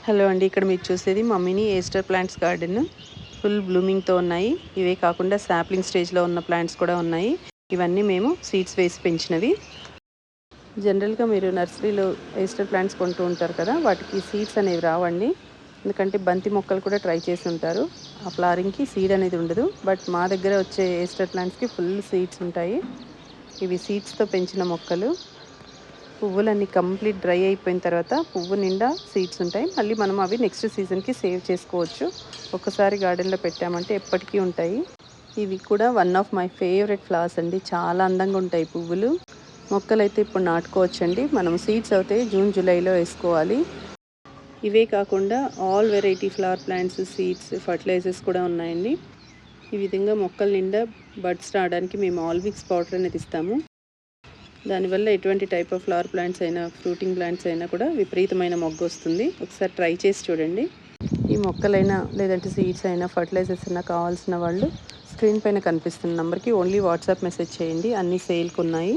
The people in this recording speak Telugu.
హలో అండి, ఇక్కడ మీరు చూసేది మా mini aster plants garden. Full బ్లూమింగ్తో ఉన్నాయి. ఇవే కాకుండా సాప్లింగ్ స్టేజ్లో ఉన్న ప్లాంట్స్ కూడా ఉన్నాయి. ఇవన్నీ మేము సీడ్స్ వేసి పెంచినవి. జనరల్గా మీరు నర్సరీలో ఏస్టర్ ప్లాంట్స్ కొంటూ ఉంటారు కదా, వాటికి సీడ్స్ అనేవి రావండి. ఎందుకంటే బంతి మొక్కలు కూడా ట్రై చేసి ఉంటారు. ఆ ఫ్లవరింగ్కి సీడ్ అనేది ఉండదు. బట్ మా దగ్గర వచ్చే ఏస్టర్ ప్లాంట్స్కి ఫుల్ సీడ్స్ ఉంటాయి. ఇవి సీడ్స్తో పెంచిన మొక్కలు. పువ్వులన్నీ కంప్లీట్ డ్రై అయిపోయిన తర్వాత పువ్వు నిండా సీడ్స్ ఉంటాయి. మళ్ళీ మనం అవి నెక్స్ట్ సీజన్కి సేవ్ చేసుకోవచ్చు. ఒకసారి గార్డెన్లో పెట్టామంటే ఎప్పటికీ ఉంటాయి. ఇవి కూడా one of my favourite flowers అండి. చాలా అందంగా ఉంటాయి పువ్వులు. మొక్కలు అయితే ఇప్పుడు నాటుకోవచ్చండి. మనం సీడ్స్ అయితే జూన్ జూలైలో వేసుకోవాలి. ఇవే కాకుండా all variety flower plants, seeds, fertilisers కూడా ఉన్నాయండి. ఈ విధంగా మొక్కల నిండా బడ్స్ రావడానికి మేము ఆల్విక్స్ పౌడర్ అనేది ఇస్తాము. దానివల్ల ఎటువంటి టైప్ ఆఫ్ ఫ్లవర్ ప్లాంట్స్ అయినా, ఫ్రూటింగ్ ప్లాంట్స్ అయినా కూడా విపరీతమైన మొగ్గు వస్తుంది. ఒకసారి ట్రై చేసి చూడండి. ఈ మొక్కలైనా లేదంటే సీడ్స్ అయినా ఫర్టిలైజర్స్ అయినా కావాల్సిన వాళ్ళు స్క్రీన్ పైన కనిపిస్తున్న నెంబర్కి ఓన్లీ వాట్సాప్ మెసేజ్ చేయండి. అన్నీ సేల్కి ఉన్నాయి.